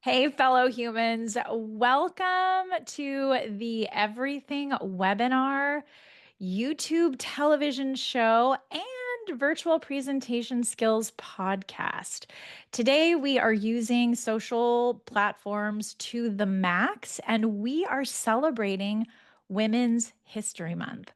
Hey, fellow humans, welcome to the Everything webinar, YouTube television show, and virtual presentation skills podcast. Today, we are using social platforms to the max, and we are celebrating Women's History Month.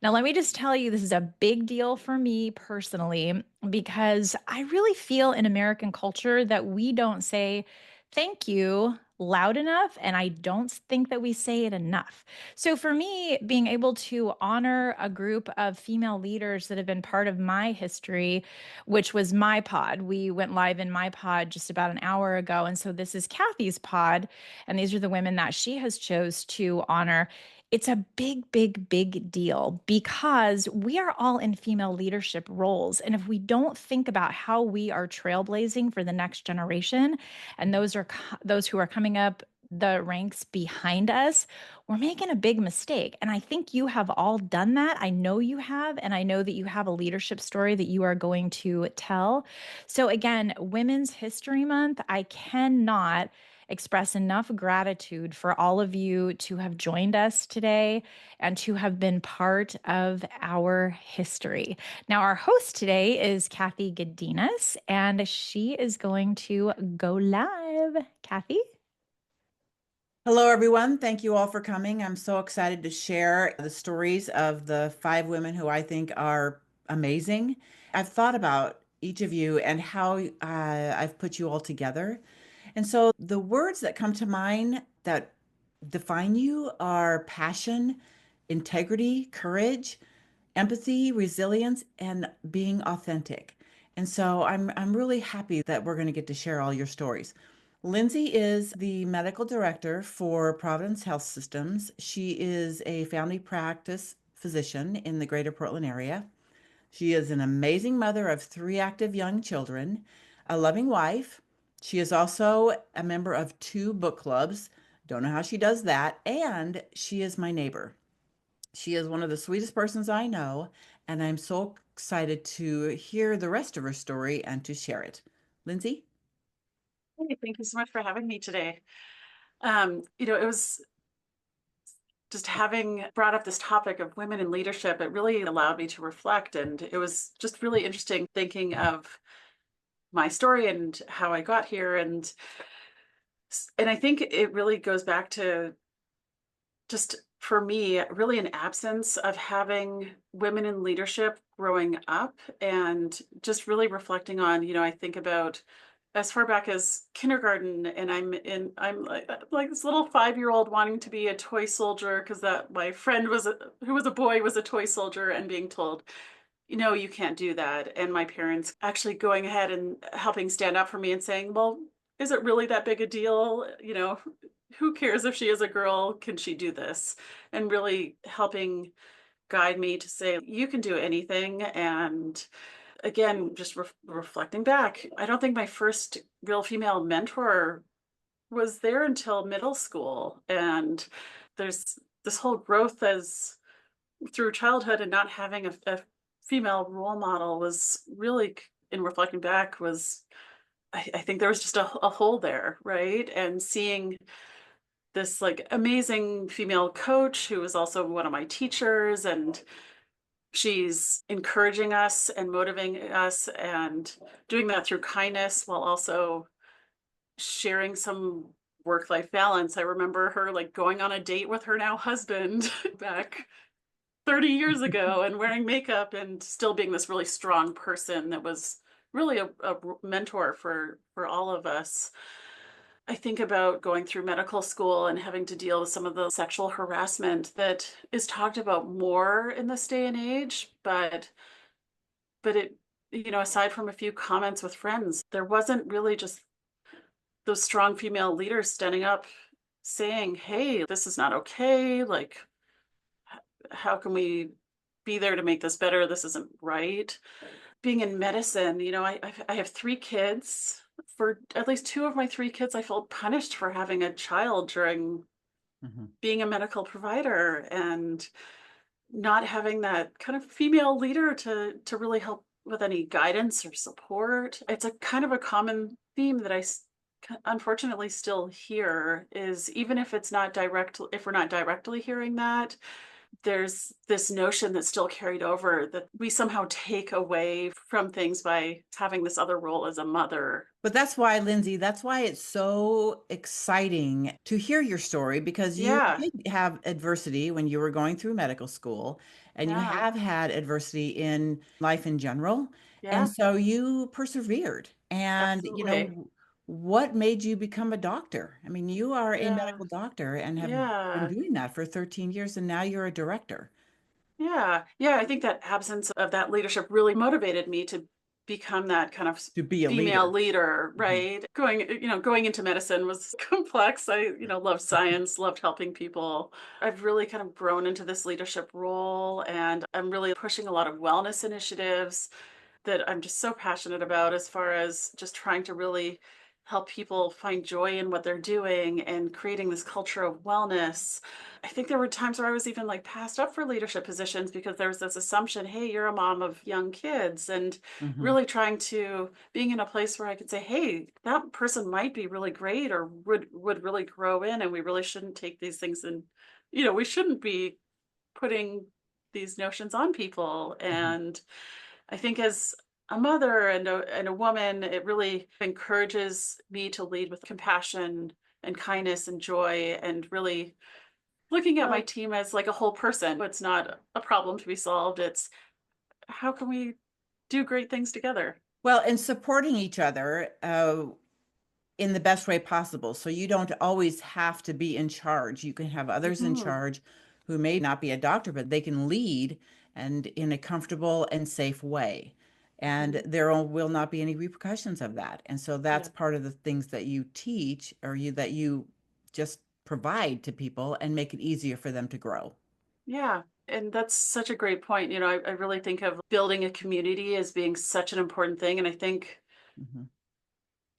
Now, let me just tell you, this is a big deal for me personally because I really feel in American culture that we don't say thank you loud enough, and I don't think that we say it enough. So, for me, being able to honor a group of female leaders that have been part of my history, which was my pod, we went live in my pod just about an hour ago. And so, this is Kathy's pod, and these are the women that she has chose to honor. It's a big, big, big deal because we are all in female leadership roles. And if we don't think about how we are trailblazing for the next generation, and those who are coming up the ranks behind us, we're making a big mistake. And I think you have all done that. I know you have, and I know that you have a leadership story that you are going to tell. So again, Women's History Month, I cannot express enough gratitude for all of you to have joined us today and to have been part of our history. Now, our host today is Kathy Gadinas, and she is going to go live. Kathy? Hello, everyone. Thank you all for coming. I'm so excited to share the stories of the five women who I think are amazing. I've thought about each of you and how I've put you all together. And so the words that come to mind that define you are passion, integrity, courage, empathy, resilience, and being authentic. And so I'm really happy that we're going to get to share all your stories. Lindsay is the medical director for Providence Health Systems. She is a family practice physician in the greater Portland area. She is an amazing mother of three active young children, a loving wife. She is also a member of two book clubs. Don't know how she does that. And she is my neighbor. She is one of the sweetest persons I know, and I'm so excited to hear the rest of her story and to share it. Lindsay? Hey, thank you so much for having me today. It was just having brought up this topic of women in leadership, it really allowed me to reflect. And it was just really interesting thinking of my story and how I got here. And I think it really goes back to just for me, really an absence of having women in leadership growing up and just really reflecting on, I think about as far back as kindergarten and I'm like this little 5-year-old wanting to be a toy soldier because that my friend who was a boy was a toy soldier and being told, you can't do that. And my parents actually going ahead and helping stand up for me and saying, well, is it really that big a deal? Who cares if she is a girl? Can she do this? And really helping guide me to say, you can do anything. And again, just reflecting back, I don't think my first real female mentor was there until middle school. And there's this whole growth as through childhood and not having a female role model was really, in reflecting back, was I think there was just a hole there, right? And seeing this like amazing female coach who was also one of my teachers, and she's encouraging us and motivating us and doing that through kindness while also sharing some work-life balance. I remember her like going on a date with her now husband back 30 years ago and wearing makeup and still being this really strong person that was really a mentor for all of us. I think about going through medical school and having to deal with some of the sexual harassment that is talked about more in this day and age, but it, aside from a few comments with friends, there wasn't really just those strong female leaders standing up saying, hey, this is not okay. Like, how can we be there to make this better? This isn't right. Being in medicine, I have three kids. For at least two of my three kids, I felt punished for having a child during Mhm. being a medical provider and not having that kind of female leader to really help with any guidance or support. It's a kind of a common theme that unfortunately still hear is, even if it's not direct, if we're not directly hearing that, there's this notion that's still carried over that we somehow take away from things by having this other role as a mother. But that's why, Lindsay, that's why it's so exciting to hear your story because you Yeah, did have adversity when you were going through medical school and you yeah, have had adversity in life in general. And yeah, so you persevered. And, absolutely. what made you become a doctor? I mean, you are a Yeah, medical doctor and have been yeah. doing that for 13 years and now you're a director Yeah. Yeah, I think that absence of that leadership really motivated me to become that kind of to be a female leader. leader, Mhm, right? Going into medicine was complex. Loved science, loved helping people. I've really kind of grown into this leadership role, and I'm really pushing a lot of wellness initiatives that I'm just so passionate about, as far as just trying to really help people find joy in what they're doing and creating this culture of wellness. I think there were times where I was even like passed up for leadership positions because there was this assumption, hey, you're a mom of young kids, and mhm, really trying to being in a place where I could say, hey, that person might be really great or would really grow in, and we really shouldn't take these things, and we shouldn't be putting these notions on people. mhm. And I think as a mother and a woman, it really encourages me to lead with compassion and kindness and joy, and really looking at my Well, team as like a whole person. It's not a problem to be solved. It's how can we do great things together? and supporting each other in the best way possible. So you don't always have to be in charge. You can have others in Hmm. charge who may not be a doctor, but they can lead and in a comfortable and safe way. And Hmm. there will not be any repercussions of that. And so that's Yeah. part of the things that you teach or that you just provide to people and make it easier for them to grow. Yeah. And that's such a great point. I really think of building a community as being such an important thing. And Mhm,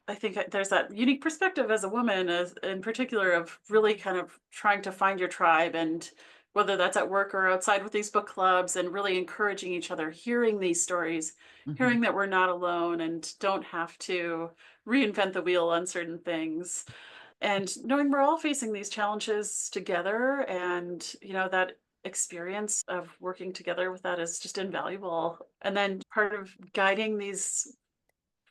I think there's that unique perspective as a woman, as in particular, of really kind of trying to find your tribe, and whether that's at work or outside with these book clubs, and really encouraging each other, hearing these stories, mhm. hearing that we're not alone and don't have to reinvent the wheel on certain things, and knowing we're all facing these challenges together. And, that experience of working together with that is just invaluable. And then part of guiding these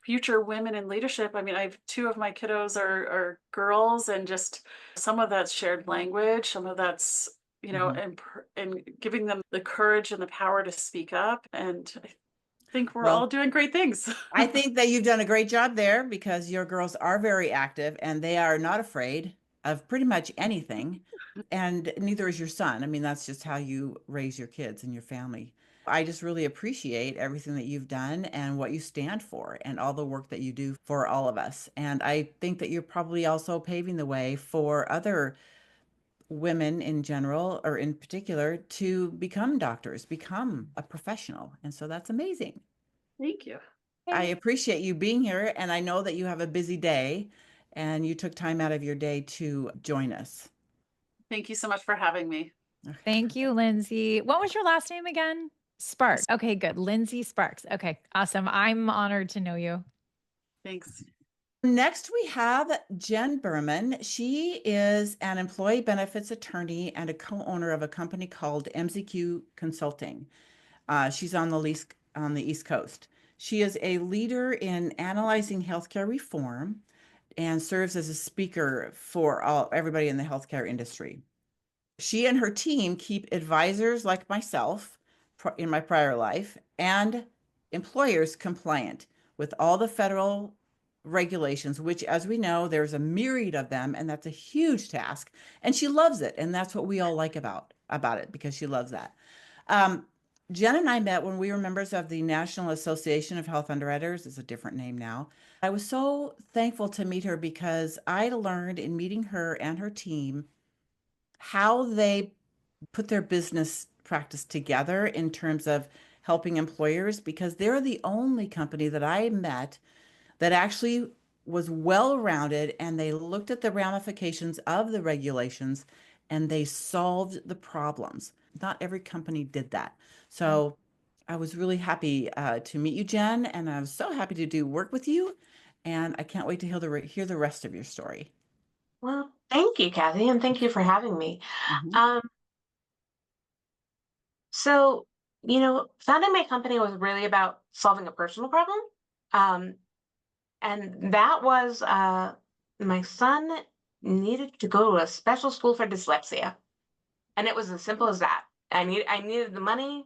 future women in leadership. I mean, I have two of my kiddos are girls, and just some of that's shared language, some of that's, Mhm. and giving them the courage and the power to speak up. And I think we're all Well, doing great things. I think that you've done a great job there because your girls are very active and they are not afraid of pretty much anything. And neither is your son. I mean, that's just how you raise your kids and your family. I just really appreciate everything that you've done and what you stand for and all the work that you do for all of us. And I think that you're probably also paving the way for other women in general or in particular to become doctors, become a professional. And so that's amazing. Thank you. I Thank appreciate you being here, and I know that you have a busy day and you took time out of your day to join us. Thank you so much for having me. Okay, thank you, perfect. Lindsay. What was your last name again? Sparks. Okay, good. Lindsay Sparks. Okay, awesome. I'm honored to know you. Thanks. Next, we have Jen Berman. She is an employee benefits attorney and a co-owner of a company called MZQ Consulting. She's on the East Coast. She is a leader in analyzing healthcare reform and serves as a speaker for everybody in the healthcare industry. She and her team keep advisors like myself in my prior life and employers compliant with all the federal regulations, which, as we know, there's a myriad of them, and that's a huge task. And she loves it, and that's what we all like about it because she loves that. Um, Jen and I met when we were members of the National Association of Health Underwriters. It's a different name now. I was so thankful to meet her because I learned in meeting her and her team how they put their business practice together in terms of helping employers because they're the only company that I met that actually was well-rounded and they looked at the ramifications of the regulations and they solved the problems. Not every company did that. Mm. So I was really happy to meet you, Jen, and I was so happy to do work with you. and I can't wait to hear the rest of your story. Well, thank you, Kathy, and thank you for having me. Mhm. Um, so, founding my company was really about solving a personal problem. Um, and that was my son needed to go to a special school for dyslexia. And it was as simple as that. I needed the money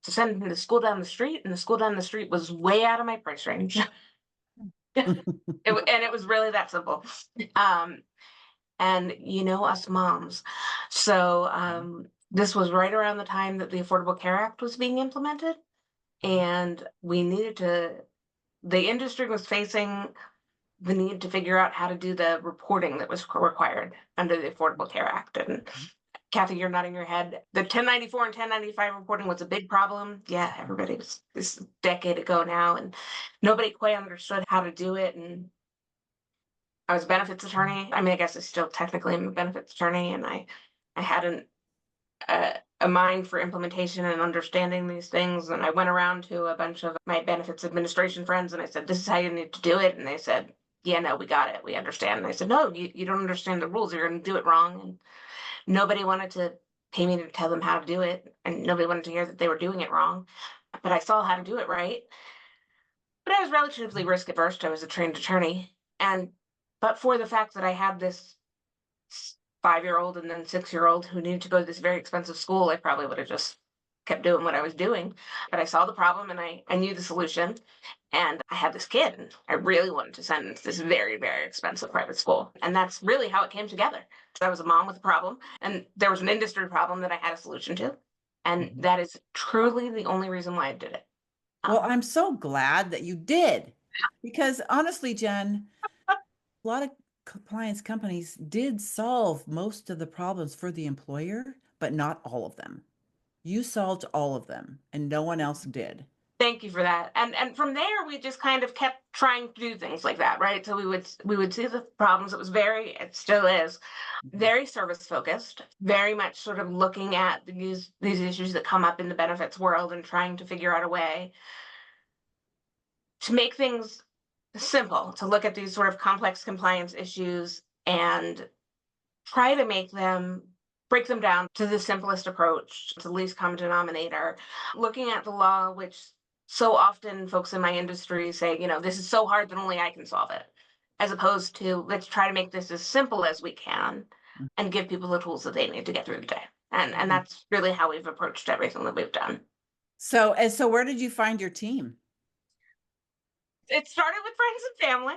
to send him to school down the street, and the school down the street was way out of my price range. And it was really that simple. Um, and us moms. So this was right around the time that the Affordable Care Act was being implemented, and the industry was facing the need to figure out how to do the reporting that was required under the Affordable Care Act. And Kathy, you're nodding your head. The 1094 and 1095 reporting was a big problem. Yeah, everybody was this decade ago now, and nobody quite understood how to do it. And I was a benefits attorney. I mean, I guess I still technically am a benefits attorney, and I had a mind for implementation and understanding these things. And I went around to a bunch of my benefits administration friends, and I said, "This is how you need to do it." And they said, "Yeah, no, we got it. We understand." And I said, "No, you don't understand the rules. You're going to do it wrong." And nobody wanted to pay me to tell them how to do it, and nobody wanted to hear that they were doing it wrong. But I saw how to do it right. But I was relatively risk averse. I was a trained attorney, but for the fact that I had this 5-year-old and then 6-year-old who needed to go to this very expensive school, I probably would have just kept doing what I was doing. But I saw the problem, and I knew the solution. And I had this kid, and I really wanted to send him to this very, very expensive private school. And that's really how it came together. So I was a mom with a problem, and there was an industry problem that I had a solution to. And that is truly the only reason why I did it. Well, I'm so glad that you did, because honestly, Jen, a lot of compliance companies did solve most of the problems for the employer, but not all of them. You solved all of them, and no one else did. Thank you for that. And from there, we just kind of kept trying to do things like that, right? So we would see the problems. It still is very service focused, very much sort of looking at these issues that come up in the benefits world and trying to figure out a way to make things simple, to look at these sort of complex compliance issues and try to break them down to the simplest approach, to the least common denominator, looking at the law, which so often folks in my industry say, this is so hard that only I can solve it, as opposed to let's try to make this as simple as we can and give people the tools that they need to get through the day. And that's really how we've approached everything that we've done. So where did you find your team? It started with friends and family.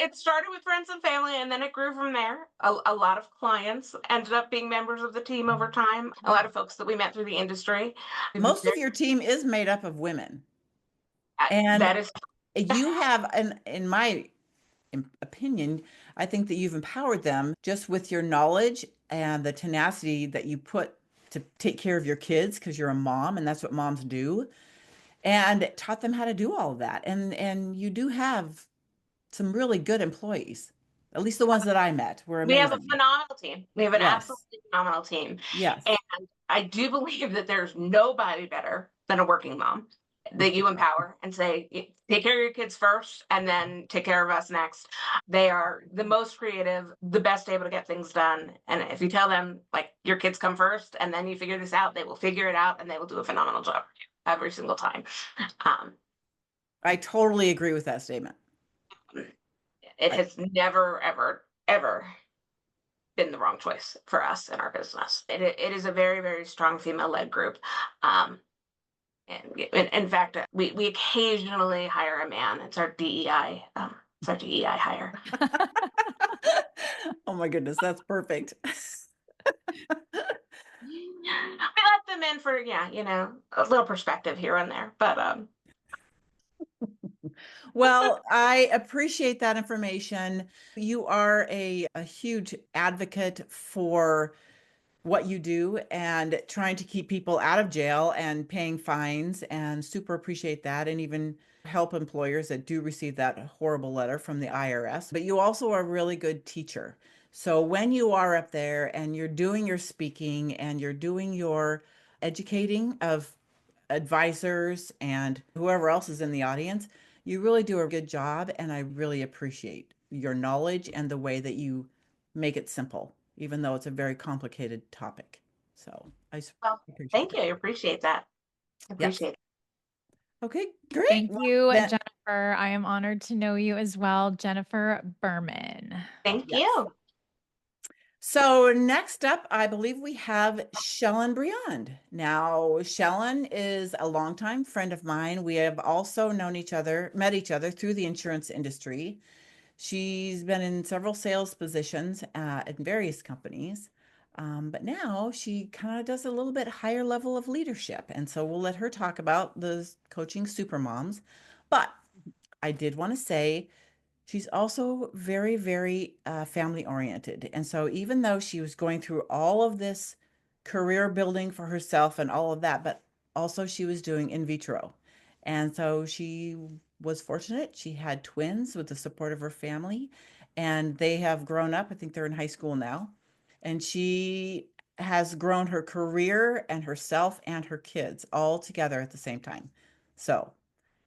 It started with friends and family, and then it grew from there. A lot of clients ended up being members of the team over time. A lot of folks that we met through the industry. Most of your team is made up of women. And that is you have, in my opinion, I think that you've empowered them just with your knowledge and the tenacity that you put to take care of your kids, because you're a mom and that's what moms do, and taught them how to do all of that. And you do have some really good employees. At least the ones that I met were amazing. We have a phenomenal team. We have an absolutely phenomenal team. Yes. And I do believe that there's nobody better than a working mom that you empower and say, take care of your kids first and then take care of us next. They are the most creative, the best able to get things done. And if you tell them, like, your kids come first and then you figure this out, they will figure it out and they will do a phenomenal job every single time. I totally agree with that statement. It has never, ever, ever been the wrong choice for us in our business. It is a very, very strong female-led group. And in fact, we occasionally hire a man. It's our DEI. It's our DEI hire. Oh my goodness, that's perfect. We let them in for a little perspective here and there, but Well, I appreciate that information. You are a huge advocate for what you do and trying to keep people out of jail and paying fines, and super appreciate that, and even help employers that do receive that horrible letter from the IRS. But you also are a really good teacher. So when you are up there and you're doing your speaking and you're doing your educating of advisors and whoever else is in the audience, You really do a good job, and I really appreciate your knowledge and the way that you make it simple, even though it's a very complicated topic. So Well, appreciate thank that. you. I appreciate that. I Yes. appreciate it. Okay, great. Thank Well, you, then, Jennifer. I am honored to know you as well, Jennifer Berman. Thank yes. you. So next up, I believe we have Chelyn Briand. Now, Chelyn is a longtime friend of mine. We have also met each other through the insurance industry. She's been in several sales positions at various companies, but now she kind of does a little bit higher level of leadership. And so we'll let her talk about the coaching supermoms. But I did want to say she's also very, very family oriented. And so even though she was going through all of this career building for herself and all of that, but also she was doing in vitro. And so she was fortunate. She had twins with the support of her family, and they have grown up. I think they're in high school now. And she has grown her career and herself and her kids all together at the same time. So,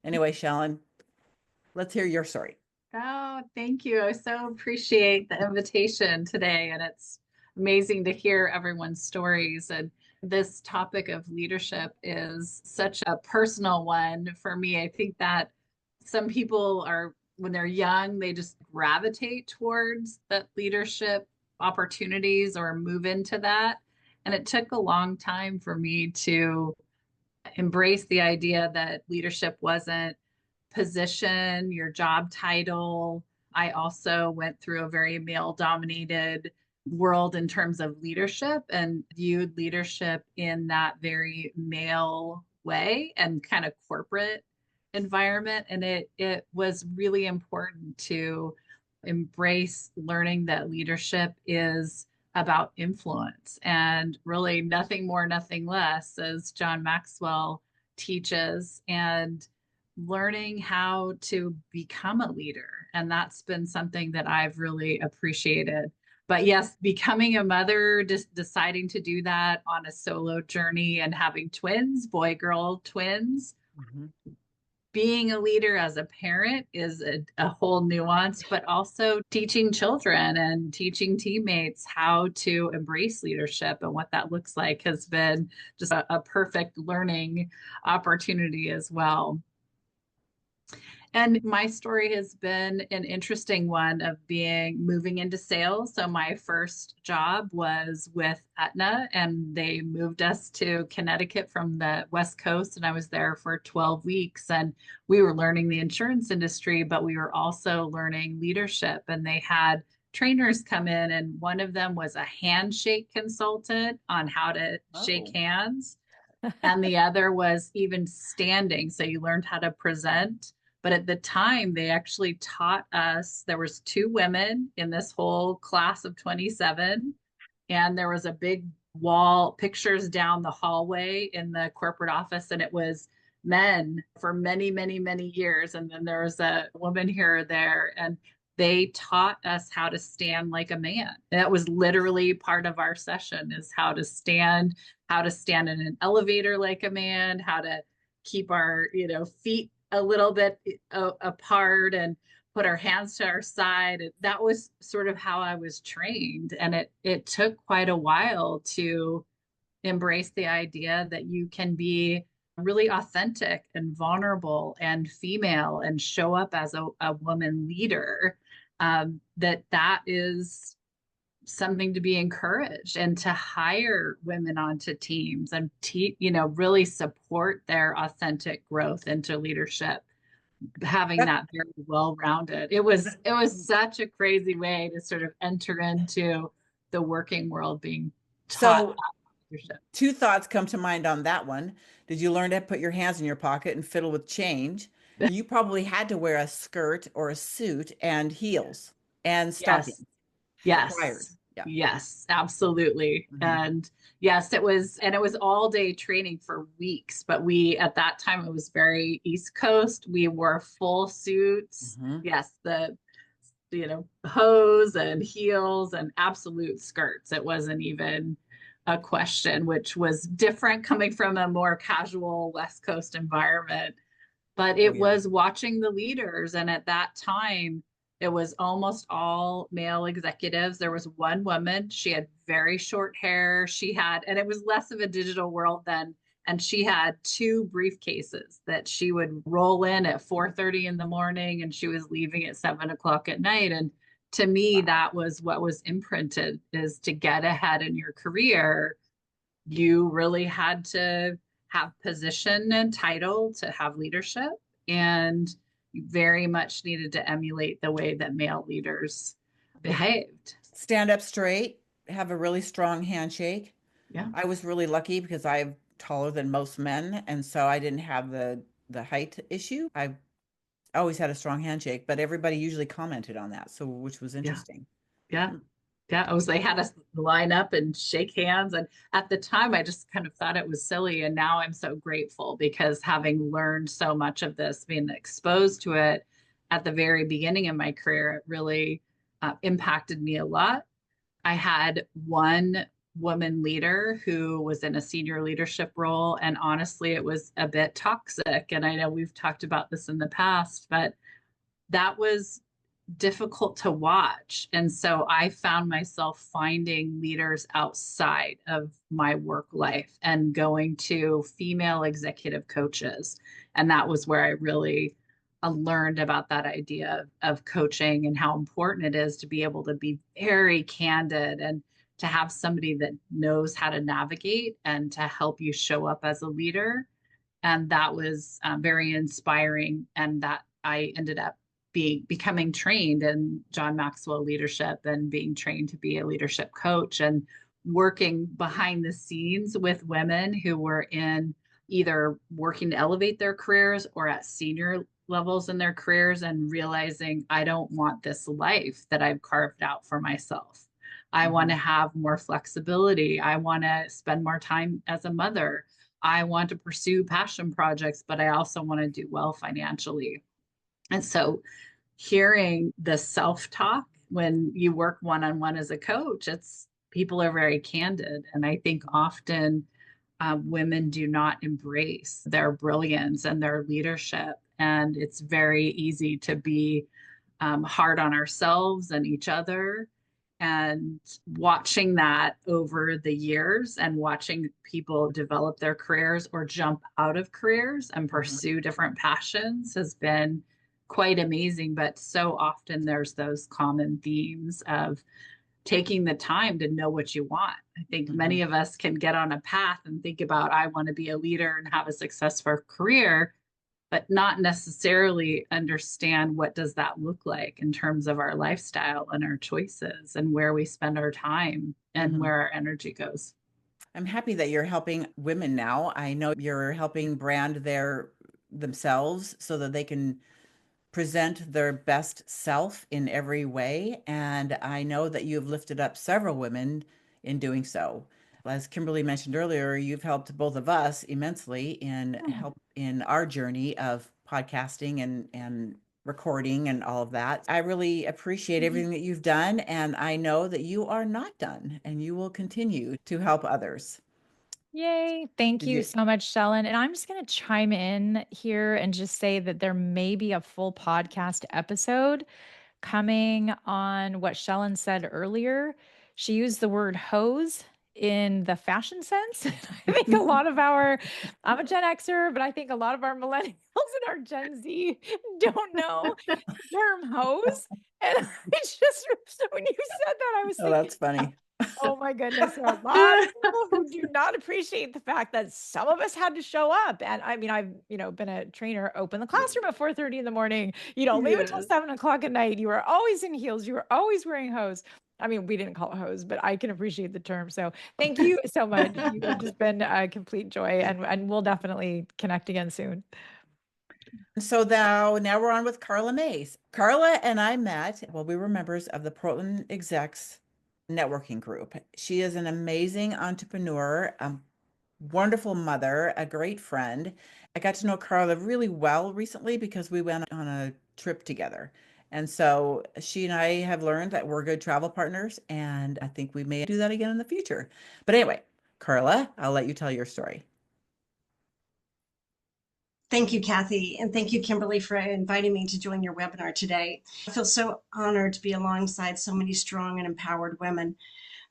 anyway, Chelyn, let's hear your story. Oh, thank you. I so appreciate the invitation today. And it's amazing to hear everyone's stories. And this topic of leadership is such a personal one for me. I think that some people are, when they're young, they just gravitate towards that leadership opportunities or move into that. And it took a long time for me to embrace the idea that leadership wasn't position, your job title. I also went through a very male dominated world in terms of leadership and viewed leadership in that very male way and kind of corporate environment. And it was really important to embrace learning that leadership is about influence and really nothing more, nothing less, as John Maxwell teaches, and learning how to become a leader. And that's been something that I've really appreciated. But yes, becoming a mother, just deciding to do that on a solo journey and having twins, boy girl twins, Mhm. being a leader as a parent is a whole nuance, but also teaching children and teaching teammates how to embrace leadership and what that looks like has been just a perfect learning opportunity as well. And my story has been an interesting one of moving into sales. So my first job was with Aetna, and they moved us to Connecticut from the West Coast, and I was there for 12 weeks. And we were learning the insurance industry, but we were also learning leadership. And they had trainers come in, and one of them was a handshake consultant on how to shake Oh. hands, and the other was even standing. So you learned how to present. But at the time, they actually taught us, there was two women in this whole class of 27, and there was a big wall, pictures down the hallway in the corporate office, and it was men for many, many, many years. And then there was a woman here or there, and they taught us how to stand like a man. That was literally part of our session, is how to stand in an elevator like a man, how to keep our, feet a little bit apart and put our hands to our side. That was sort of how I was trained. And it took quite a while to embrace the idea that you can be really authentic and vulnerable and female and show up as a woman leader. That is something to be encouraged, and to hire women onto teams and really support their authentic growth into leadership, having that very well rounded. It was such a crazy way to sort of enter into the working world, being taught So, leadership. two thoughts come to mind on that one. Did you learn to put your hands in your pocket and fiddle with change? You probably had to wear a skirt or a suit and heels and Yes. stockings required. Yes. Yeah. Yes, absolutely. Mhm. And yes, it was all day training for weeks, but at that time, it was very East Coast. We wore full suits. Mhm. Yes, hose and heels and absolute skirts. It wasn't even a question, which was different coming from a more casual West Coast environment. But Oh, it yeah. was watching the leaders. And at that time, it was almost all male executives. There was one woman. She had very short hair. And it was less of a digital world then. And she had two briefcases that she would roll in at 4:30 in the morning, and she was leaving at 7 o'clock at night. And to me, Wow. that was what was imprinted, is to get ahead in your career. You really had to have position and title to have leadership, and you very much needed to emulate the way that male leaders behaved. Stand up straight, have a really strong handshake. Yeah. I was really lucky because I'm taller than most men, and so I didn't have the height issue. I always had a strong handshake, but everybody usually commented on that, so which was Yeah. interesting. Yeah. Yeah. They had us line up and shake hands. And at the time, I just kind of thought it was silly. And now I'm so grateful, because having learned so much of this, being exposed to it at the very beginning of my career, it really impacted me a lot. I had one woman leader who was in a senior leadership role, and honestly, it was a bit toxic. And I know we've talked about this in the past, but that was difficult to watch. And so I found myself finding leaders outside of my work life and going to female executive coaches. And that was where I really learned about that idea of coaching, and how important it is to be able to be very candid, and to have somebody that knows how to navigate and to help you show up as a leader. And that was very inspiring. And that I ended up becoming trained in John Maxwell leadership, and being trained to be a leadership coach, and working behind the scenes with women who were in either working to elevate their careers or at senior levels in their careers, and realizing, I don't want this life that I've carved out for myself. I want to have more flexibility. I want to spend more time as a mother. I want to pursue passion projects, but I also want to do well financially. And so hearing the self-talk when you work one-on-one as a coach, it's people are very candid. And I think often women do not embrace their brilliance and their leadership. And it's very easy to be hard on ourselves and each other. And watching that over the years, and watching people develop their careers or jump out of careers and pursue different passions has been quite amazing. But so often there's those common themes of taking the time to know what you want. I think many of us can get on a path and think about, I want to be a leader and have a successful career, but not necessarily understand what does that look like in terms of our lifestyle and our choices, and where we spend our time, and where our energy goes. I'm happy that you're helping women now. I know you're helping brand themselves so that they can present their best self in every way. And I know that you've lifted up several women in doing so. As Kimberly mentioned earlier, you've helped both of us immensely in our journey of podcasting and recording and all of that. I really appreciate everything that you've done, and I know that you are not done, and you will continue to help others. Yay. Thank Did you you? so much, Chelyn. And I'm just going to chime in here and just say that there may be a full podcast episode coming on what Chelyn said earlier. She used the word hose in the fashion sense. I think a lot of I'm a Gen Xer, but I think a lot of our millennials and our Gen Z don't know the term hose. And it's just, when you said that, I was Oh, thinking, that's funny. oh my goodness, there are a lot of people who do not appreciate the fact that some of us had to show up. And I mean, I've, been a trainer, open the classroom at 4:30 in the morning, leave until Yes. 7 o'clock at night. You were always in heels. You were always wearing hose. I mean, we didn't call it hose, but I can appreciate the term. So thank you so much. You have just been a complete joy, and we'll definitely connect again soon. So now we're on with Carla Mays. Carla and I met while we were members of the Portland Execs networking group. She is an amazing entrepreneur, a wonderful mother, a great friend. I got to know Carla really well recently because we went on a trip together. And so she and I have learned that we're good travel partners, and I think we may do that again in the future. But anyway, Carla, I'll let you tell your story. Thank you, Kathy, and thank you, Kimberly, for inviting me to join your webinar today. I feel so honored to be alongside so many strong and empowered women.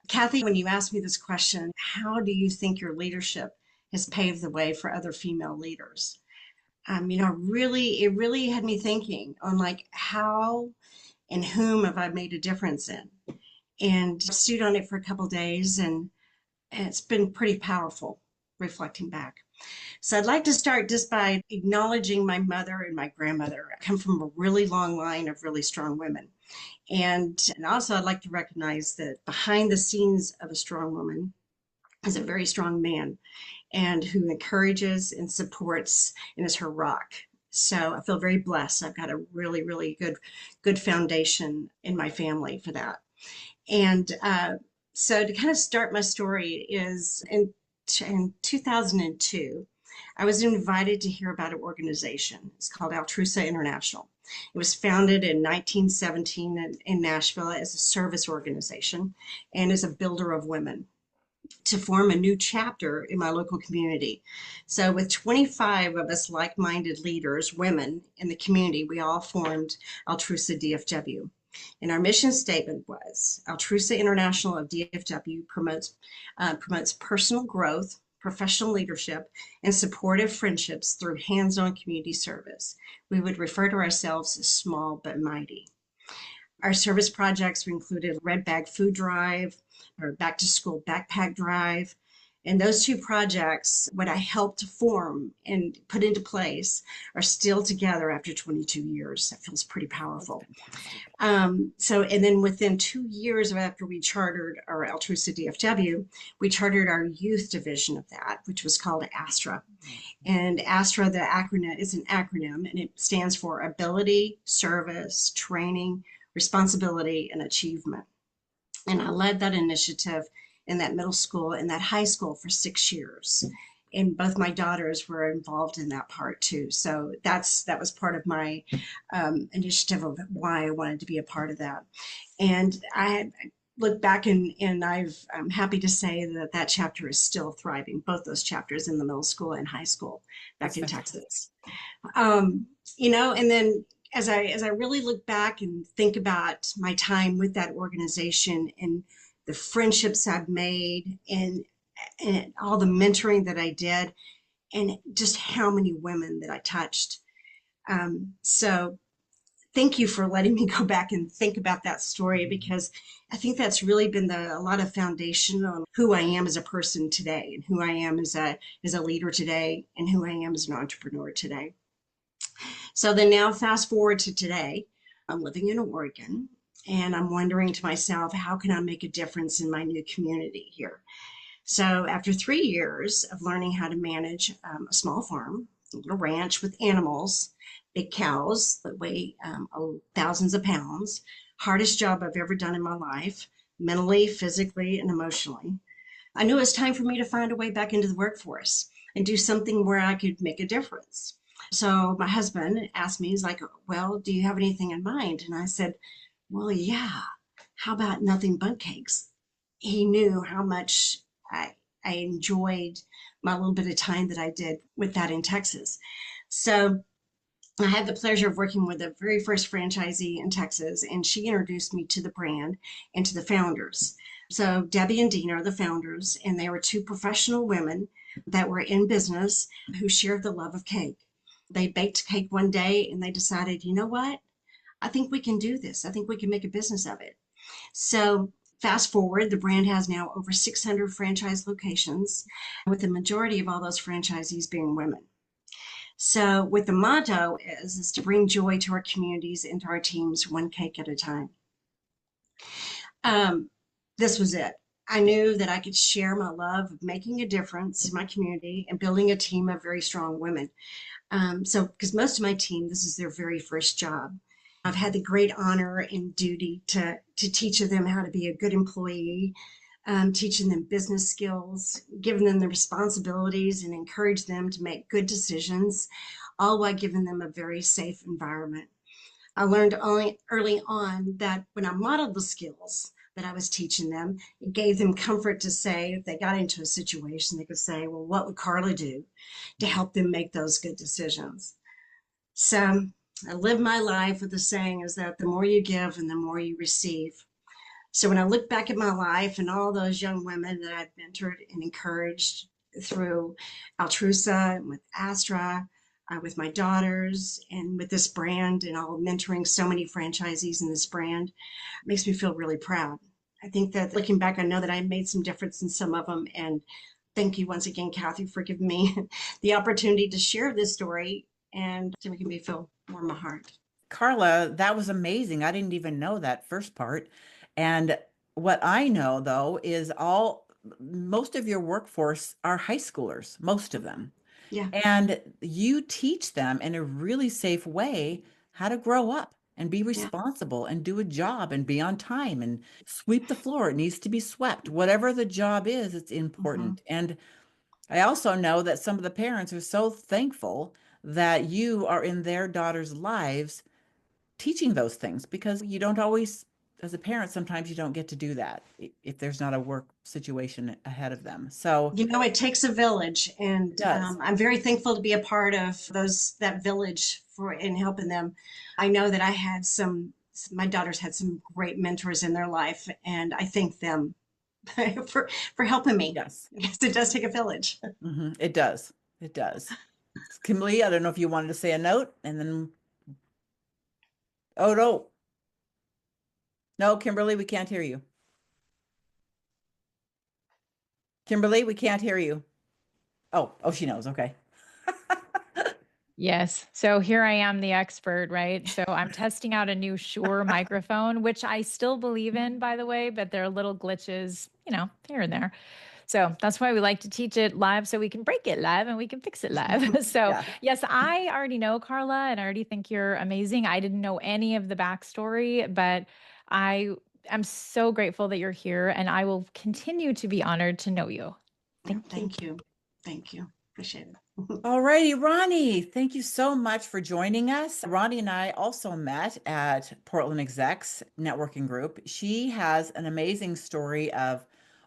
Kathy, when you asked me this question, how do you think your leadership has paved the way for other female leaders? It really had me thinking on like how and whom have I made a difference in? And stewed on it for a couple of days, and it's been pretty powerful reflecting back. So I'd like to start just by acknowledging my mother and my grandmother. I come from a really long line of really strong women. And also I'd like to recognize that behind the scenes of a strong woman is a very strong man, and who encourages and supports and is her rock. So I feel very blessed. I've got a really, really good foundation in my family for that. And so to kind of start my story is in 2002, I was invited to hear about an organization. It's called Altrusa International. It was founded in 1917 in Nashville as a service organization and as a builder of women to form a new chapter in my local community. So with 25 of us like-minded leaders, women in the community, we all formed Altrusa DFW. And our mission statement was, Altrusa International of DFW promotes personal growth, professional leadership, and supportive friendships through hands-on community service. We would refer to ourselves as small but mighty. Our service projects included Red Bag Food Drive, or Back to School Backpack Drive. And those two projects, what I helped form and put into place, are still together after 22 years. That feels pretty powerful. And then within 2 years after we chartered our Altrusa DFW, we chartered our youth division of that, which was called ASTRA. And ASTRA, the acronym, is an acronym, and it stands for Ability, Service, Training, Responsibility, and Achievement. And I led that initiative in that middle school and that high school for 6 years. And both my daughters were involved in that part too. So that was part of my initiative of why I wanted to be a part of that. And I look back and I'm happy to say that chapter is still thriving, both those chapters in the middle school and high school back in Texas. And then as I really look back and think about my time with that organization and the friendships I've made and all the mentoring that I did, and just how many women that I touched. So thank you for letting me go back and think about that story, because I think that's really been a lot of foundation on who I am as a person today, and who I am as a leader today, and who I am as an entrepreneur today. So then now fast forward to today, I'm living in Oregon, and I'm wondering to myself, how can I make a difference in my new community here? So after 3 years of learning how to manage a small farm, a little ranch with animals, big cows that weigh thousands of pounds, hardest job I've ever done in my life, mentally, physically, and emotionally, I knew it was time for me to find a way back into the workforce and do something where I could make a difference. So my husband asked me, he's like, well, do you have anything in mind? And I said, well, yeah, how about nothing but cakes? He knew how much I enjoyed my little bit of time that I did with that in Texas. So I had the pleasure of working with the very first franchisee in Texas, and she introduced me to the brand and to the founders. So Debbie and Dean are the founders, and they were two professional women that were in business who shared the love of cake. They baked cake one day and they decided, you know what? I think we can do this. I think we can make a business of it. So fast forward, the brand has now over 600 franchise locations, with the majority of all those franchisees being women. So what the motto is to bring joy to our communities and to our teams, one cake at a time. This was it. I knew that I could share my love of making a difference in my community and building a team of very strong women. Because most of my team, this is their very first job. I've had the great honor and duty to teach them how to be a good employee, teaching them business skills, giving them the responsibilities, and encourage them to make good decisions, all while giving them a very safe environment. I learned early on that when I modeled the skills, that I was teaching them. It gave them comfort to say, if they got into a situation, they could say, well, what would Carla do to help them make those good decisions? So I live my life with the saying is that the more you give and the more you receive. So when I look back at my life and all those young women that I've mentored and encouraged through Altrusa and with Astra, with my daughters and with this brand and all mentoring so many franchisees in this brand, it makes me feel really proud. I think that looking back, I know that I made some difference in some of them. And thank you once again, Kathy, for giving me the opportunity to share this story and to make me feel warm my heart. Carla, that was amazing. I didn't even know that first part. And what I know though is most of your workforce are high schoolers, most of them. Yeah. And you teach them in a really safe way how to grow up and be Yeah. responsible and do a job and be on time and sweep the floor. It needs to be swept. Whatever the job is, it's important. And I also know that some of the parents are so thankful that you are in their daughters' lives teaching those things because you don't always, as a parent, sometimes you don't get to do that if there's not a work situation ahead of them. So You know, it takes a village, it and does. I'm very thankful to be a part of that village for in helping them. I know that I had my daughters had some great mentors in their life, and I thank them for helping me. Yes. Because it does take a village. It does. It does. Kimberly, I don't know if you wanted to say a note and then, oh, no. No, Kimberly, we can't hear you. Kimberly, we can't hear you. Oh, she knows. Okay. Yes. So here I am, the expert, right? So I'm testing out a new Shure microphone, which I still believe in, by the way, but there are little glitches, here and there. So that's why we like to teach it live so we can break it live and we can fix it live. So, Yeah. yes, I already know Carla and I already think you're amazing. I didn't know any of the backstory, but I am so grateful that you're here and I will continue to be honored to know you. Thank you. Thank you. Thank you. Appreciate it. All righty, Roni, thank you so much for joining us. Roni and I also met at Portland Execs Networking Group. She has an amazing story of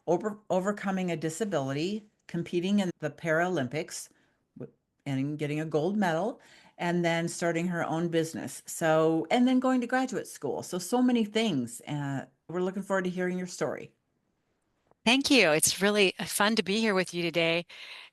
overcoming a disability, competing in the Paralympics and getting a gold medal, and then starting her own business. And then going to graduate school. So many things. We're looking forward to hearing your story. Thank you. It's really fun to be here with you today.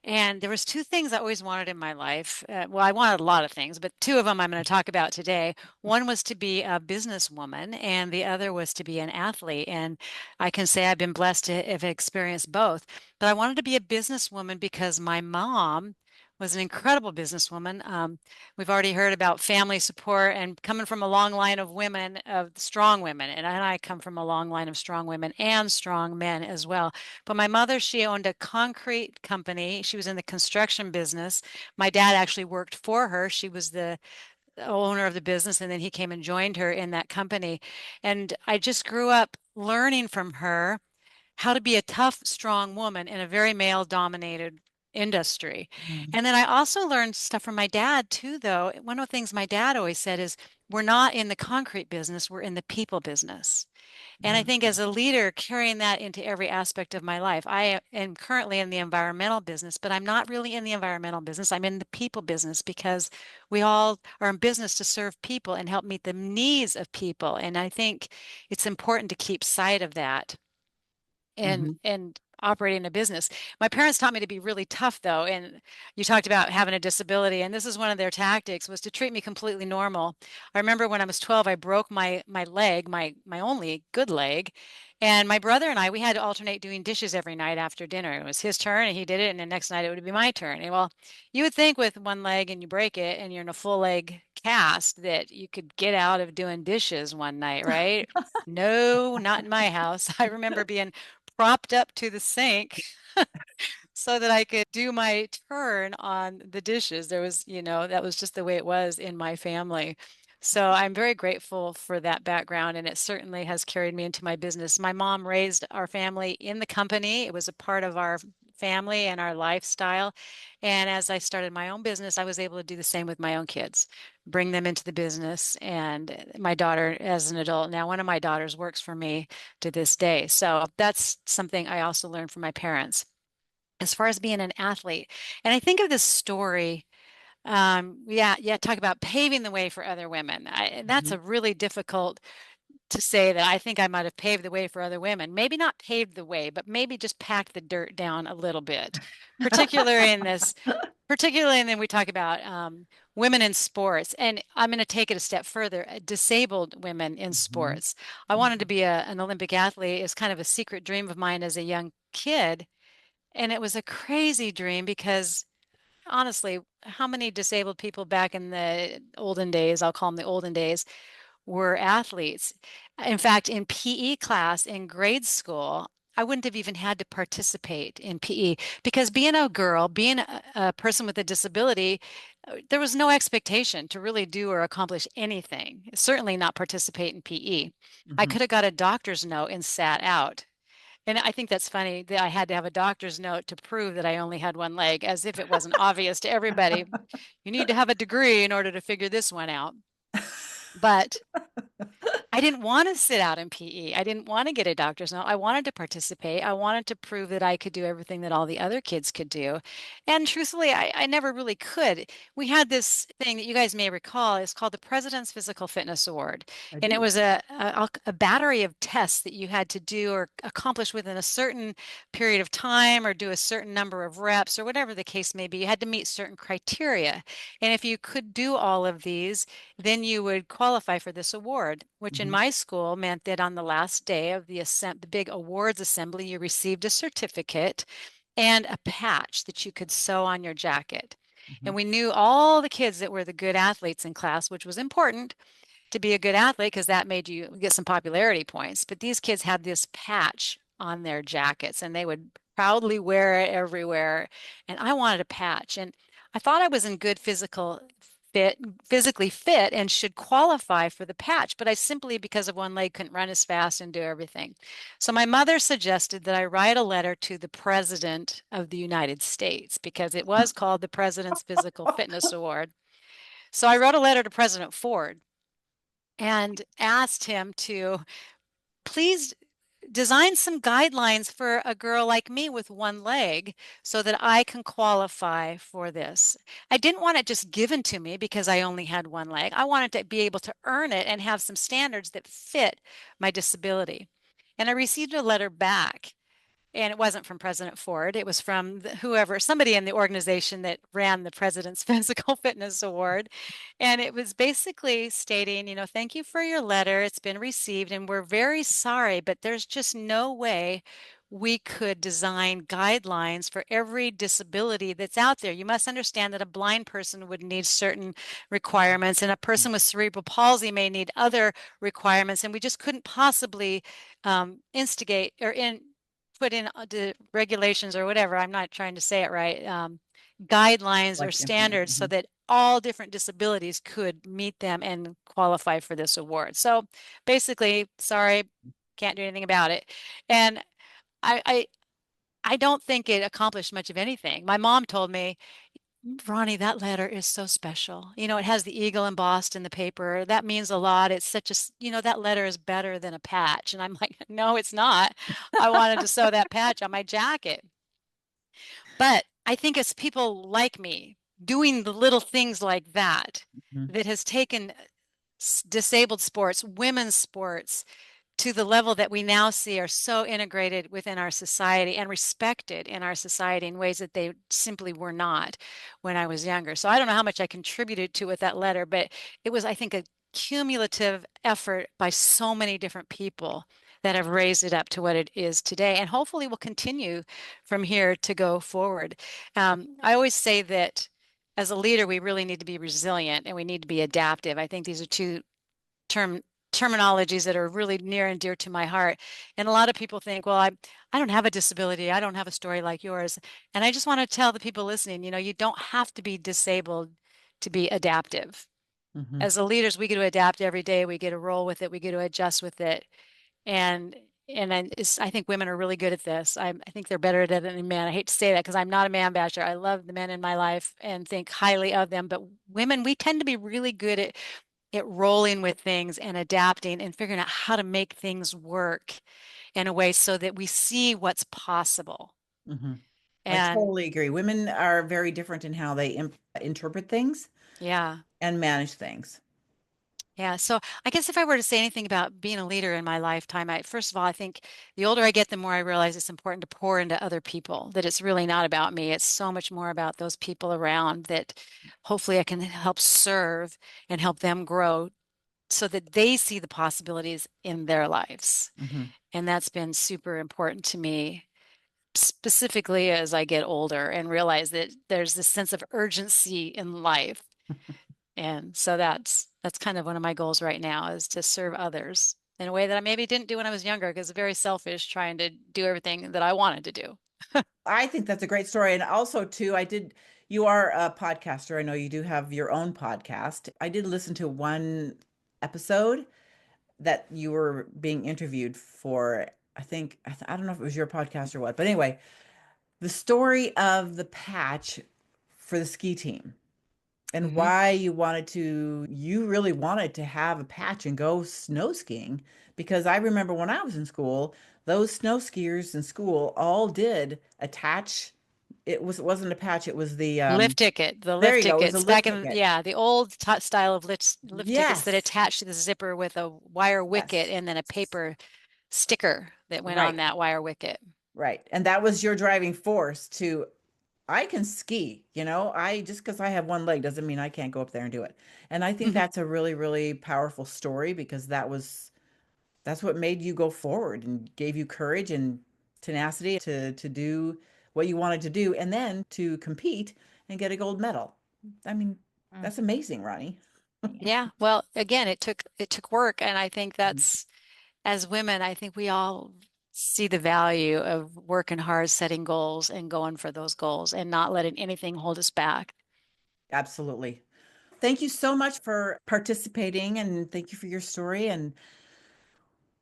And there was two things I always wanted in my life. Well, I wanted a lot of things, but two of them I'm going to talk about today. One was to be a businesswoman, and the other was to be an athlete. And I can say I've been blessed to have experienced both. But I wanted to be a businesswoman because my mom was an incredible businesswoman. We've already heard about family support and coming from a long line of women, of strong women. And I come from a long line of strong women and strong men as well. But my mother, she owned a concrete company. She was in the construction business. My dad actually worked for her. She was the owner of the business, and then he came and joined her in that company. And I just grew up learning from her how to be a tough, strong woman in a very male-dominated industry. And then I also learned stuff from my dad too, though. One of the things my dad always said is, we're not in the concrete business, we're in the people business. And I think as a leader, carrying that into every aspect of my life, I am currently in the environmental business, but I'm not really in the environmental business. I'm in the people business because we all are in business to serve people and help meet the needs of people. And I think it's important to keep sight of that and operating a business. My parents taught me to be really tough though. And you talked about having a disability, and this is one of their tactics, was to treat me completely normal. I remember when I was 12, I broke my leg, my only good leg. And my brother and I, we had to alternate doing dishes every night after dinner. It was his turn and he did it. And the next night it would be my turn. And well, you would think with one leg and you break it and you're in a full leg cast that you could get out of doing dishes one night, right? No, not in my house. I remember being propped up to the sink so that I could do my turn on the dishes. There was, that was just the way it was in my family. So I'm very grateful for that background, and it certainly has carried me into my business. My mom raised our family in the company. It was a part of our family and our lifestyle. And as I started my own business, I was able to do the same with my own kids, bring them into the business. And my daughter, as an adult, now one of my daughters works for me to this day. So that's something I also learned from my parents. As far as being an athlete, and I think of this story, yeah, talk about paving the way for other women. That's Mhm. a really difficult to say that I think I might have paved the way for other women. Maybe not paved the way, but maybe just packed the dirt down a little bit, particularly in this, particularly, and then we talk about women in sports. And I'm going to take it a step further, disabled women in Mhm. sports. I wanted to be an Olympic athlete. It's kind of a secret dream of mine as a young kid. And it was a crazy dream because honestly, how many disabled people back in the olden days, I'll call them the olden days, were athletes? In fact, in PE class in grade school, I wouldn't have even had to participate in PE because being a girl, being a person with a disability, there was no expectation to really do or accomplish anything, certainly not participate in PE. I Mhm. could have got a doctor's note and sat out. And I think that's funny that I had to have a doctor's note to prove that I only had one leg, as if it wasn't obvious to everybody. You need to have a degree in order to figure this one out. But I didn't want to sit out in PE. I didn't want to get a doctor's note. I wanted to participate. I wanted to prove that I could do everything that all the other kids could do. And truthfully, I never really could. We had this thing that you guys may recall. It's called the President's Physical Fitness Award. I And it do. was a battery of tests that you had to do or accomplish within a certain period of time or do a certain number of reps or whatever the case may be. You had to meet certain criteria. And if you could do all of these, then you would qualify for this award, which in Mhm. my school meant that on the last day of the big awards assembly, you received a certificate and a patch that you could sew on your jacket. And Mhm. we knew all the kids that were the good athletes in class, which was important to be a good athlete because that made you get some popularity points. But these kids had this patch on their jackets and they would proudly wear it everywhere. And I wanted a patch. And I thought I was in good physically fit and should qualify for the patch, but I simply, because of one leg, couldn't run as fast and do everything. So my mother suggested that I write a letter to the President of the United States because it was called the President's Physical Fitness Award. So I wrote a letter to President Ford and asked him to please design some guidelines for a girl like me with one leg so that I can qualify for this. I didn't want it just given to me because I only had one leg. I wanted to be able to earn it and have some standards that fit my disability. And I received a letter back. And it wasn't from President Ford. It was from whoever, somebody in the organization that ran the President's Physical Fitness Award. And it was basically stating, thank you for your letter. It's been received and we're very sorry, but there's just no way we could design guidelines for every disability that's out there. You must understand that a blind person would need certain requirements and a person with cerebral palsy may need other requirements. And we just couldn't possibly instigate or put in the regulations or whatever, I'm not trying to say it right, guidelines or Like implement. standards so that all different disabilities could meet them and qualify for this award. So basically, sorry, can't do anything about it. And I, I, I don't think it accomplished much of anything. My mom told me, Roni, that letter is so special. It has the eagle embossed in the paper. That means a lot. It's such that letter is better than a patch. And I'm like, no, it's not. I wanted to sew that patch on my jacket. But I think it's people like me doing the little things like that Mhm. that has taken disabled sports, women's sports, to the level that we now see are so integrated within our society and respected in our society in ways that they simply were not when I was younger. So I don't know how much I contributed to with that letter, but it was, I think, a cumulative effort by so many different people that have raised it up to what it is today, and hopefully will continue from here to go forward. I always say that as a leader, we really need to be resilient and we need to be adaptive. I think these are two terminologies that are really near and dear to my heart. And a lot of people think, well, I don't have a disability. I don't have a story like yours. And I just want to tell the people listening, you don't have to be disabled to be adaptive. Mhm. As the leaders, we get to adapt every day. We get to roll with it. We get to adjust with it. And I think women are really good at this. I think they're better at it than men. I hate to say that because I'm not a man basher. I love the men in my life and think highly of them. But women, we tend to be really good at rolling with things and adapting and figuring out how to make things work in a way so that we see what's possible. Mhm. I And totally agree. Women are very different in how they interpret things yeah. and manage things. Yeah. So I guess if I were to say anything about being a leader in my lifetime, first of all, I think the older I get, the more I realize it's important to pour into other people, that it's really not about me. It's so much more about those people around that hopefully I can help serve and help them grow so that they see the possibilities in their lives. Mhm. And that's been super important to me, specifically as I get older and realize that there's this sense of urgency in life. And so that's kind of one of my goals right now is to serve others in a way that I maybe didn't do when I was younger because it's very selfish trying to do everything that I wanted to do. I think that's a great story. And also, too, you are a podcaster. I know you do have your own podcast. I did listen to one episode that you were being interviewed for. I don't know if it was your podcast or what, but anyway, the story of the patch for the ski team and Mhm. why you really wanted to have a patch and go snow skiing. Because I remember when I was in school, those snow skiers in school all did attach. It wasn't a patch, it was Lift ticket, the there lift you go, it was a tickets lift back in, ticket. yeah, the old style of lift tickets that Yes. attach to the zipper with a wire wicket Yes. and then a paper sticker that went on Right. that wire wicket. Right. And that was your driving force to I can ski, I just because I have one leg doesn't mean I can't go up there and do it. And I think Mhm. that's a really, really powerful story because that's what made you go forward and gave you courage and tenacity to do what you wanted to do and then to compete and get a gold medal. I mean, Mm. that's amazing, Ronnie. Yeah, well, again, it took work, and I think Mhm. that's as women, I think we all see the value of working hard, setting goals, and going for those goals and not letting anything hold us back. Absolutely. Thank you so much for participating and thank you for your story. And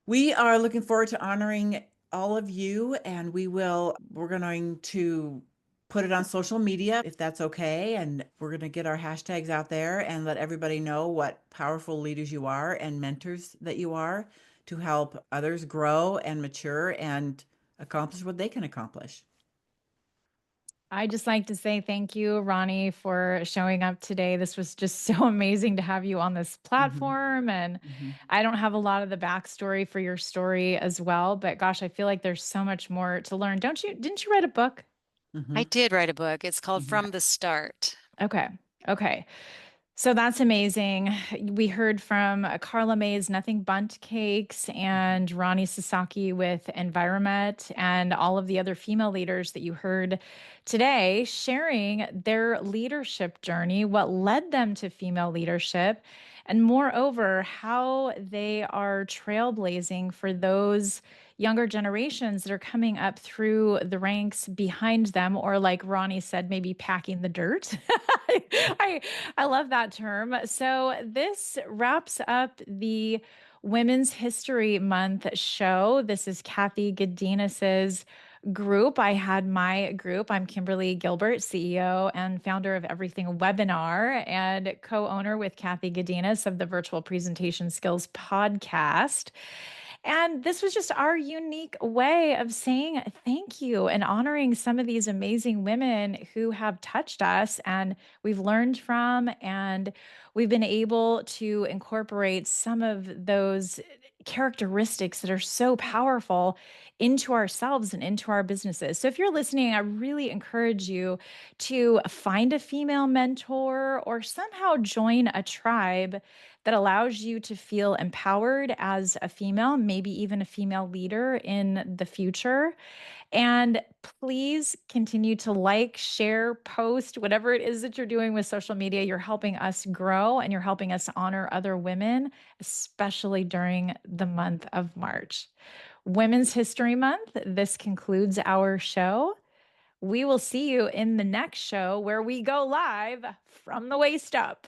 we are looking forward to honoring all of you, and we're going to put it on social media if that's okay. And we're going to get our hashtags out there and let everybody know what powerful leaders you are and mentors that you are to help others grow and mature and accomplish what they can accomplish. I just like to say thank you, Roni, for showing up today. This was just so amazing to have you on this Mhm, platform. And mhm, I don't have a lot of the backstory for your story as well, but gosh, I feel like there's so much more to learn. Don't you? Didn't you write a book? I mhm, did write a book. It's called mhm. From the Start. Okay. Okay. So that's amazing. We heard from Carla May's Nothing Bunt Cakes and Roni Sasaki with Environment and all of the other female leaders that you heard today sharing their leadership journey, what led them to female leadership, and moreover, how they are trailblazing for those younger generations that are coming up through the ranks behind them, or like Roni said, maybe packing the dirt. I, I love that term. So this wraps up the Women's History Month show. This is Kathy Gadinas's group. I had my group. I'm Kimberly Gilbert, CEO and founder of Everything Webinar and co-owner with Kathy Gadinas of the Virtual Presentation Skills podcast. And this was just our unique way of saying thank you and honoring some of these amazing women who have touched us and we've learned from, and we've been able to incorporate some of those characteristics that are so powerful into ourselves and into our businesses. So if you're listening, I really encourage you to find a female mentor or somehow join a tribe that allows you to feel empowered as a female, maybe even a female leader in the future. And please continue to like, share, post, whatever it is that you're doing with social media. You're helping us grow and you're helping us honor other women, especially during the month of March. Women's History Month, this concludes our show. We will see you in the next show where we go live from the waist up.